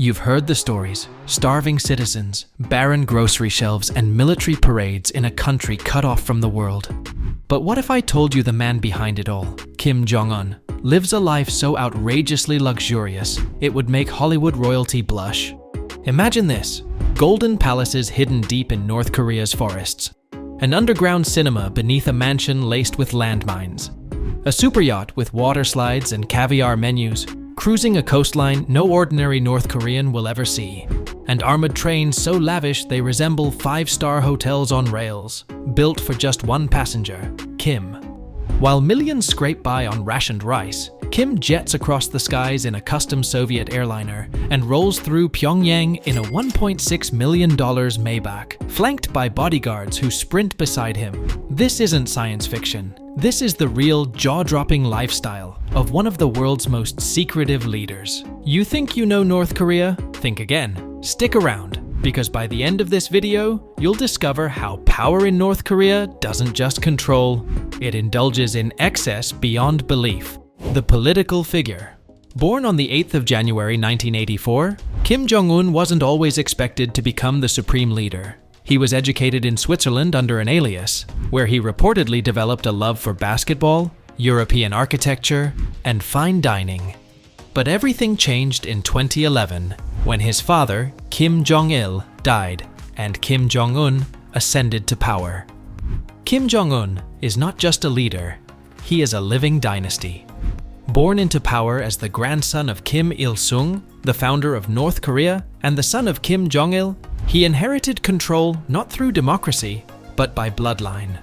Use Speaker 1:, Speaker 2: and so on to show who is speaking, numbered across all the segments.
Speaker 1: You've heard the stories: starving citizens, barren grocery shelves, and military parades in a country cut off from the world. But what if I told you the man behind it all, Kim Jong-un, lives a life so outrageously luxurious it would make Hollywood royalty blush? Imagine this: golden palaces hidden deep in North Korea's forests, an underground cinema beneath a mansion laced with landmines, a superyacht with water slides and caviar menus, cruising a coastline no ordinary North Korean will ever see, and armored trains so lavish they resemble five-star hotels on rails, built for just one passenger, Kim. While millions scrape by on rationed rice, Kim jets across the skies in a custom Soviet airliner and rolls through Pyongyang in a $1.6 million Maybach, flanked by bodyguards who sprint beside him. This isn't science fiction. This is the real, jaw-dropping lifestyle of one of the world's most secretive leaders. You think you know North Korea? Think again. Stick around, because by the end of this video, you'll discover how power in North Korea doesn't just control, it indulges in excess beyond belief. The political figure. Born on the 8th of January 1984, Kim Jong-un wasn't always expected to become the supreme leader. He was educated in Switzerland under an alias, where he reportedly developed a love for basketball, European architecture, and fine dining. But everything changed in 2011, when his father, Kim Jong-il, died, and Kim Jong-un ascended to power. Kim Jong-un is not just a leader, he is a living dynasty. Born into power as the grandson of Kim Il-sung, the founder of North Korea, and the son of Kim Jong-il, he inherited control not through democracy, but by bloodline.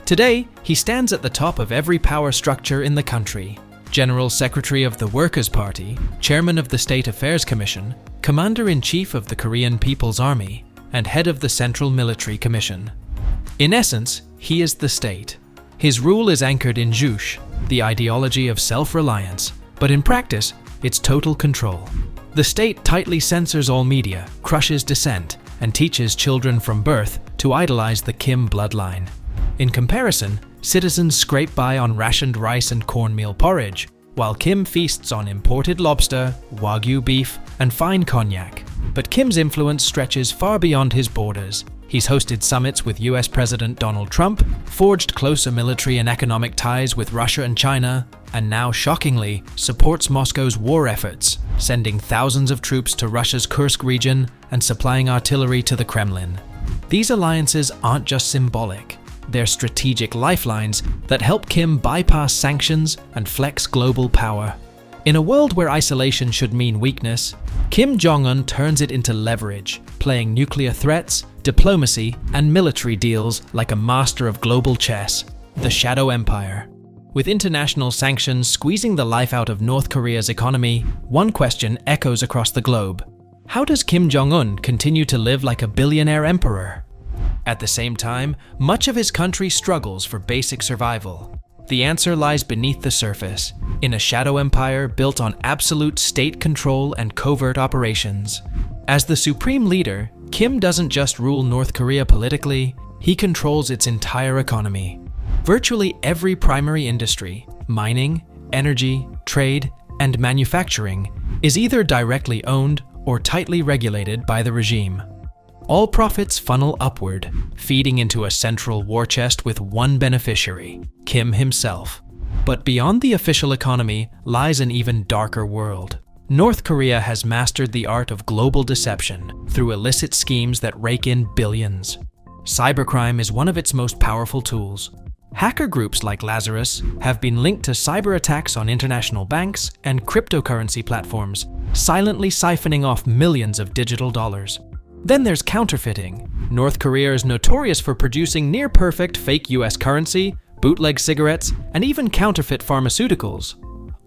Speaker 1: Today, he stands at the top of every power structure in the country: General Secretary of the Workers' Party, Chairman of the State Affairs Commission, Commander-in-Chief of the Korean People's Army, and Head of the Central Military Commission. In essence, he is the state. His rule is anchored in Juche, the ideology of self-reliance, but in practice, it's total control. The state tightly censors all media, crushes dissent, and teaches children from birth to idolize the Kim bloodline. In comparison, citizens scrape by on rationed rice and cornmeal porridge, while Kim feasts on imported lobster, Wagyu beef, and fine cognac. But Kim's influence stretches far beyond his borders. He's hosted summits with US President Donald Trump, forged closer military and economic ties with Russia and China, and now, shockingly, supports Moscow's war efforts, sending thousands of troops to Russia's Kursk region and supplying artillery to the Kremlin. These alliances aren't just symbolic. They're strategic lifelines that help Kim bypass sanctions and flex global power. In a world where isolation should mean weakness, Kim Jong-un turns it into leverage, playing nuclear threats, diplomacy, and military deals like a master of global chess, the Shadow Empire. With international sanctions squeezing the life out of North Korea's economy, one question echoes across the globe: how does Kim Jong-un continue to live like a billionaire emperor? At the same time, much of his country struggles for basic survival. The answer lies beneath the surface, in a shadow empire built on absolute state control and covert operations. As the supreme leader, Kim doesn't just rule North Korea politically, he controls its entire economy. Virtually every primary industry, mining, energy, trade, and manufacturing, is either directly owned or tightly regulated by the regime. All profits funnel upward, feeding into a central war chest with one beneficiary, Kim himself. But beyond the official economy lies an even darker world. North Korea has mastered the art of global deception through illicit schemes that rake in billions. Cybercrime is one of its most powerful tools. Hacker groups like Lazarus have been linked to cyber attacks on international banks and cryptocurrency platforms, silently siphoning off millions of digital dollars. Then there's counterfeiting. North Korea is notorious for producing near-perfect fake US currency, bootleg cigarettes, and even counterfeit pharmaceuticals.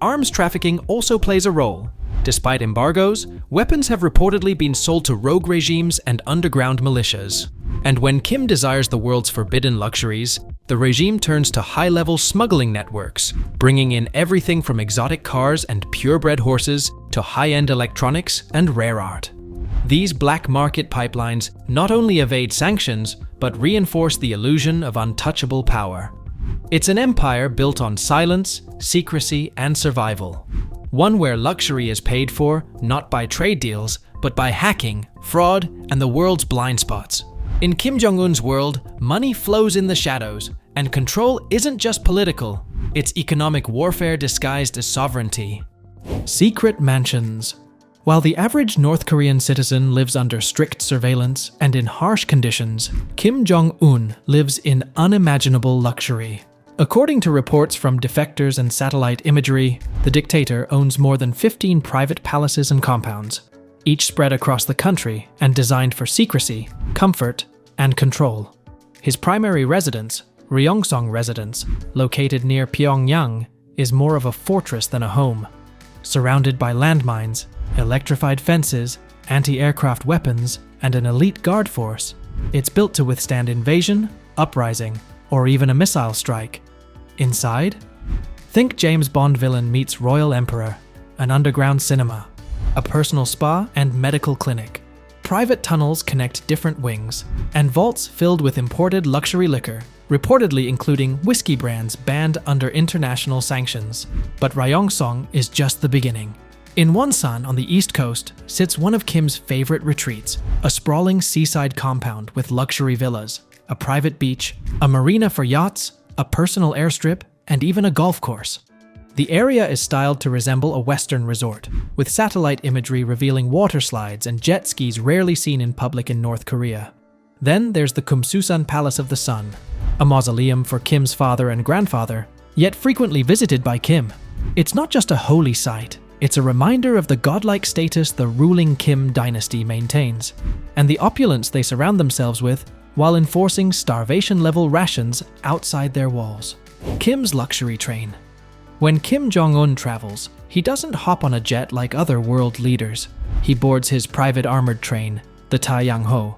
Speaker 1: Arms trafficking also plays a role. Despite embargoes, weapons have reportedly been sold to rogue regimes and underground militias. And when Kim desires the world's forbidden luxuries, the regime turns to high-level smuggling networks, bringing in everything from exotic cars and purebred horses to high-end electronics and rare art. These black market pipelines not only evade sanctions, but reinforce the illusion of untouchable power. It's an empire built on silence, secrecy, and survival. One where luxury is paid for not by trade deals, but by hacking, fraud, and the world's blind spots. In Kim Jong-un's world, money flows in the shadows, and control isn't just political, it's economic warfare disguised as sovereignty. Secret mansions. While the average North Korean citizen lives under strict surveillance and in harsh conditions, Kim Jong-un lives in unimaginable luxury. According to reports from defectors and satellite imagery, the dictator owns more than 15 private palaces and compounds, each spread across the country and designed for secrecy, comfort, and control. His primary residence, Ryongsong Residence, located near Pyongyang, is more of a fortress than a home. Surrounded by landmines, electrified fences, anti-aircraft weapons, and an elite guard force, it's built to withstand invasion, uprising, or even a missile strike. Inside? Think James Bond villain meets royal emperor, an underground cinema, a personal spa and medical clinic. Private tunnels connect different wings, and vaults filled with imported luxury liquor, reportedly including whiskey brands banned under international sanctions. But Ryongsong is just the beginning. In Wonsan on the east coast sits one of Kim's favorite retreats, a sprawling seaside compound with luxury villas, a private beach, a marina for yachts, a personal airstrip, and even a golf course. The area is styled to resemble a Western resort, with satellite imagery revealing water slides and jet skis rarely seen in public in North Korea. Then there's the Kumsusan Palace of the Sun, a mausoleum for Kim's father and grandfather, yet frequently visited by Kim. It's not just a holy site, it's a reminder of the godlike status the ruling Kim dynasty maintains, and the opulence they surround themselves with while enforcing starvation-level rations outside their walls. Kim's luxury train. When Kim Jong-un travels, he doesn't hop on a jet like other world leaders. He boards his private armored train, the Taeyang-ho.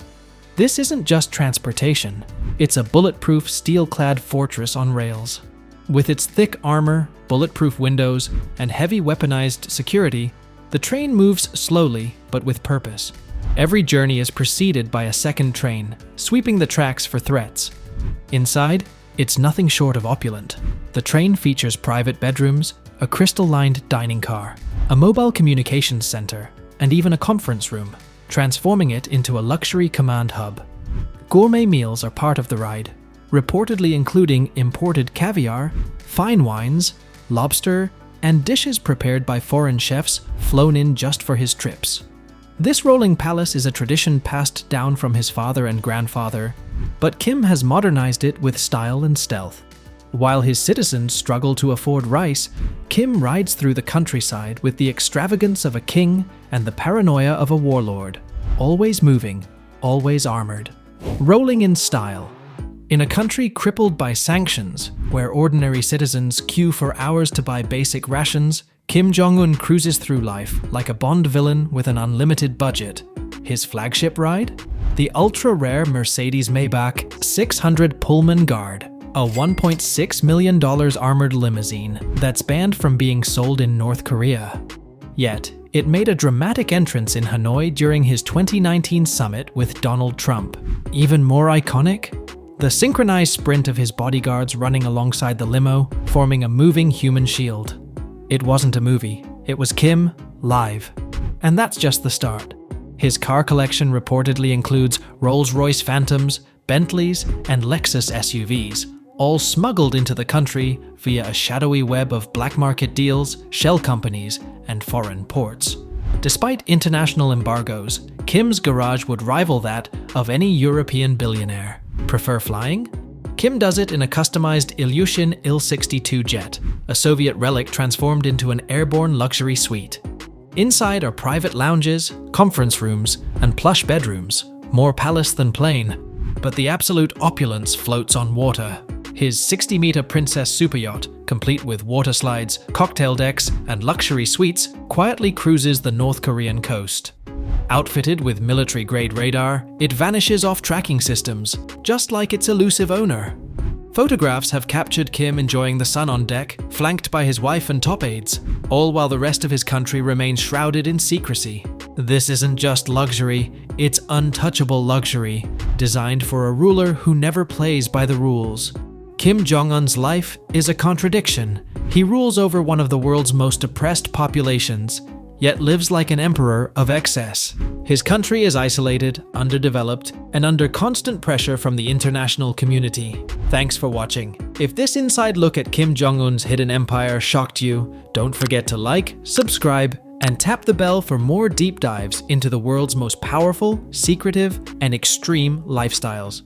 Speaker 1: This isn't just transportation, it's a bulletproof steel-clad fortress on rails. With its thick armor, bulletproof windows, and heavy weaponized security, the train moves slowly but with purpose. Every journey is preceded by a second train, sweeping the tracks for threats. Inside, it's nothing short of opulent. The train features private bedrooms, a crystal-lined dining car, a mobile communications center, and even a conference room, transforming it into a luxury command hub. Gourmet meals are part of the ride, reportedly including imported caviar, fine wines, lobster, and dishes prepared by foreign chefs flown in just for his trips. This rolling palace is a tradition passed down from his father and grandfather, but Kim has modernized it with style and stealth. While his citizens struggle to afford rice, Kim rides through the countryside with the extravagance of a king and the paranoia of a warlord, always moving, always armored. Rolling in style. In a country crippled by sanctions, where ordinary citizens queue for hours to buy basic rations, Kim Jong-un cruises through life like a Bond villain with an unlimited budget. His flagship ride? The ultra-rare Mercedes-Maybach 600 Pullman Guard, a $1.6 million armored limousine that's banned from being sold in North Korea. Yet, it made a dramatic entrance in Hanoi during his 2019 summit with Donald Trump. Even more iconic? The synchronized sprint of his bodyguards running alongside the limo, forming a moving human shield. It wasn't a movie, it was Kim, live. And that's just the start. His car collection reportedly includes Rolls-Royce Phantoms, Bentleys, and Lexus SUVs, all smuggled into the country via a shadowy web of black market deals, shell companies, and foreign ports. Despite international embargoes, Kim's garage would rival that of any European billionaire. Prefer flying? Kim does it in a customized Ilyushin Il-62 jet, a Soviet relic transformed into an airborne luxury suite. Inside are private lounges, conference rooms, and plush bedrooms, more palace than plain. But the absolute opulence floats on water. His 60-meter Princess superyacht, complete with water slides, cocktail decks, and luxury suites, quietly cruises the North Korean coast. Outfitted with military-grade radar, it vanishes off tracking systems, just like its elusive owner. Photographs have captured Kim enjoying the sun on deck, flanked by his wife and top aides, all while the rest of his country remains shrouded in secrecy. This isn't just luxury, it's untouchable luxury, designed for a ruler who never plays by the rules. Kim Jong-un's life is a contradiction, He rules over one of the world's most oppressed populations, yet lives like an emperor of excess. His country is isolated, underdeveloped, and under constant pressure from the international community. Thanks for watching. If this inside look at Kim Jong-un's hidden empire shocked you, don't forget to like, subscribe, and tap the bell for more deep dives into the world's most powerful, secretive, and extreme lifestyles.